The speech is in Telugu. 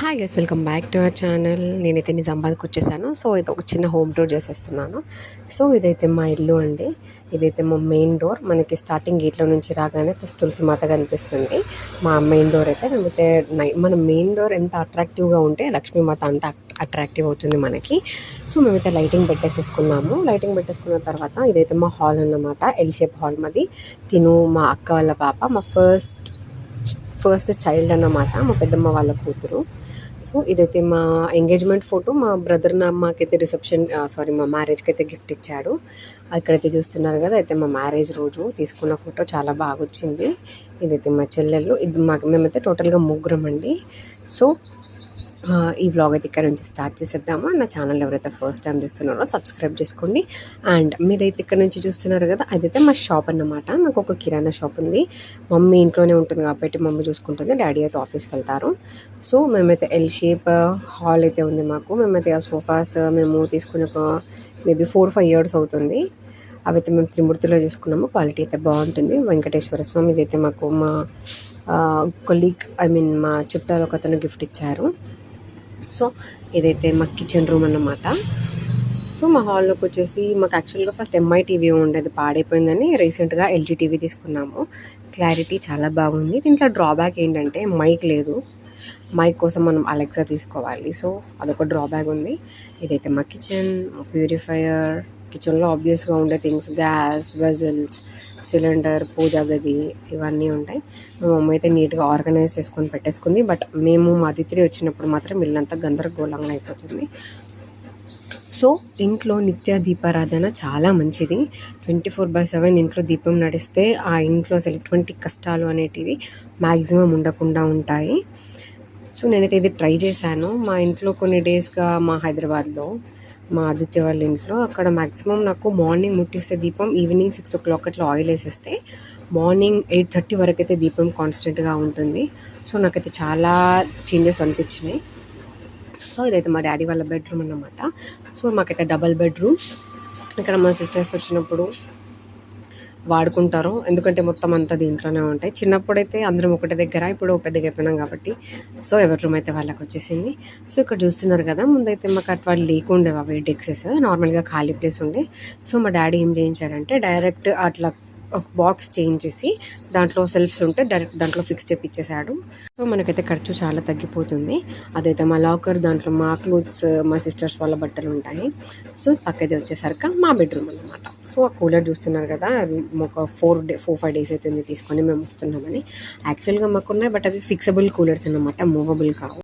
Hi guys, welcome back to our channel. నేనైతే నిజామాబాద్కి వచ్చేసాను. సో ఇది ఒక చిన్న హోమ్ టూర్ చేసేస్తున్నాను. సో ఇదైతే మా ఇల్లు అండి. ఇదైతే మా మెయిన్ డోర్. మనకి స్టార్టింగ్ గేట్లో నుంచి రాగానే ఫస్ట్ తులసి మాత కనిపిస్తుంది. మా మెయిన్ డోర్ అయితే మేమైతే మన మెయిన్ డోర్ ఎంత అట్రాక్టివ్గా ఉంటే లక్ష్మీమాత అంత అట్రాక్టివ్ అవుతుంది మనకి. సో మేమైతే లైటింగ్ పెట్టేసేసుకున్నాము. లైటింగ్ పెట్టేసుకున్న తర్వాత ఇదైతే మా హాల్ అన్నమాట. ఎల్ షేప్ హాల్ మాది. తిను మా అక్క వాళ్ళ పాప, మా ఫస్ట్ చైల్డ్ అన్నమాట, మా పెద్దమ్మ వాళ్ళ కూతురు. సో ఇదైతే మా ఎంగేజ్మెంట్ ఫోటో. మా బ్రదర్ మాకైతే మా మ్యారేజ్కి అయితే గిఫ్ట్ ఇచ్చాడు. అక్కడైతే చూస్తున్నారు కదా, అయితే మా మ్యారేజ్ రోజు తీసుకున్న ఫోటో చాలా బాగా వచ్చింది. ఇదైతే మా చెల్లెళ్ళు. మేమైతే టోటల్గా ముగ్గురం అండి. సో ఈ వ్లాగ్ అయితే ఇక్కడ నుంచి స్టార్ట్ చేసేద్దాము. నా ఛానల్ ఎవరైతే ఫస్ట్ టైం చూస్తున్నారో సబ్స్క్రైబ్ చేసుకోండి. అండ్ మీరైతే ఇక్కడ నుంచి చూస్తున్నారు కదా, అదైతే మా షాప్ అన్నమాట. నాకు ఒక కిరాణా షాప్ ఉంది. మమ్మీ ఇంట్లోనే ఉంటుంది కాబట్టి మమ్మీ చూసుకుంటుంది, డాడీ అయితే ఆఫీస్కి వెళ్తారు. సో మేమైతే ఎల్ షేప్ హాల్ అయితే ఉంది మాకు. మేమైతే ఆ సోఫాస్ మేము తీసుకుని ఒక మేబీ 4-5 years అవుతుంది. అవైతే మేము త్రిమూర్తిలో చూసుకున్నాము. క్వాలిటీ అయితే బాగుంటుంది. వెంకటేశ్వర స్వామి ఇదైతే మాకు మా కొలీగ్ మా చుట్టాలు ఒక అతను గిఫ్ట్ ఇచ్చారు. సో ఇదైతే మా కిచెన్ రూమ్ అన్నమాట. సో మా హాల్లోకి వచ్చేసి మాకు యాక్చువల్గా ఫస్ట్ ఎంఐ టీవీ ఉండేది, పాడైపోయిందని రీసెంట్గా ఎల్జీ టీవీ తీసుకున్నాము. క్లారిటీ చాలా బాగుంది. దీంట్లో డ్రాబ్యాక్ ఏంటంటే మైక్ లేదు. మైక్ కోసం మనం అలెక్సా తీసుకోవాలి. సో అదొక డ్రాబ్యాక్ ఉంది. ఇదైతే మా కిచెన్, మా ప్యూరిఫైయర్. కిచెన్లో ఆబ్వియస్గా ఉండే థింగ్స్ గ్యాస్, వెజల్స్, సిలిండర్, పూజా గది ఇవన్నీ ఉంటాయి. మా మమ్మీ అయితే నీట్గా ఆర్గనైజ్ చేసుకొని పెట్టేసుకుంది. బట్ మా అతిథి వచ్చినప్పుడు మాత్రం ఇల్లంతా గందరగోళంగా అయిపోతుంది. సో ఇంట్లో నిత్య దీపారాధన చాలా మంచిది. 24/7 ఇంట్లో దీపం నడిస్తే ఆ ఇంట్లో అసలు ఎటువంటి కష్టాలు అనేటివి మ్యాక్సిమం ఉండకుండా ఉంటాయి. సో నేనైతే ఇది ట్రై చేశాను మా ఇంట్లో కొన్ని డేస్గా. మా హైదరాబాద్లో మా ఆదిత్య వాళ్ళ ఇంట్లో అక్కడ మ్యాక్సిమం నాకు మార్నింగ్ ముట్టిస్తే దీపం ఈవినింగ్ 6 o'clock అట్లా ఆయిల్ వేసేస్తే మార్నింగ్ 8:30 వరకు అయితే దీపం కాన్స్టెంట్గా ఉంటుంది. సో నాకైతే చాలా చేంజెస్ అనిపించినాయి. సో ఇదైతే మా డాడీ వాళ్ళ బెడ్రూమ్ అన్నమాట. సో మాకైతే డబల్ బెడ్రూమ్. ఇక్కడ మా సిస్టర్స్ వచ్చినప్పుడు వాడుకుంటారు, ఎందుకంటే మొత్తం అంతా దీంట్లోనే ఉంటాయి. చిన్నప్పుడైతే అందరం ఒకటి దగ్గర, ఇప్పుడు పెద్దగా అయిపోయినాం కాబట్టి సో ఎవరి రూమ్ అయితే వాళ్ళకి వచ్చేసింది. సో ఇక్కడ చూస్తున్నారు కదా, ముందైతే మాకు అట్లా లేకుండేవి అవి డెక్సెస్, నార్మల్గా ఖాళీ ప్లేస్ ఉండే. సో మా డాడీ ఏం చేయించారంటే డైరెక్ట్ అట్లా ఒక బాక్స్ చేంజ్ చేసి దాంట్లో సెల్ఫ్స్ ఉంటే డైరెక్ట్ దాంట్లో ఫిక్స్ చేయించేసాడు. సో మనకైతే ఖర్చు చాలా తగ్గిపోతుంది. అదైతే మా లాకర్, దాంట్లో మా క్లోత్స్, మా సిస్టర్స్ వాళ్ళ బట్టలు ఉంటాయి. సో పక్కది వచ్చేసరికి మా బెడ్రూమ్ అన్నమాట. సో ఆ కూలర్ చూస్తున్నారు కదా, ఒక 4-5 days అవుతుంది తీసుకొని మేము వస్తున్నామని. యాక్చువల్గా మాకున్నాయి, బట్ అవి ఫిక్సబుల్ కూలర్స్ అన్నమాట, మూవబుల్ కావు.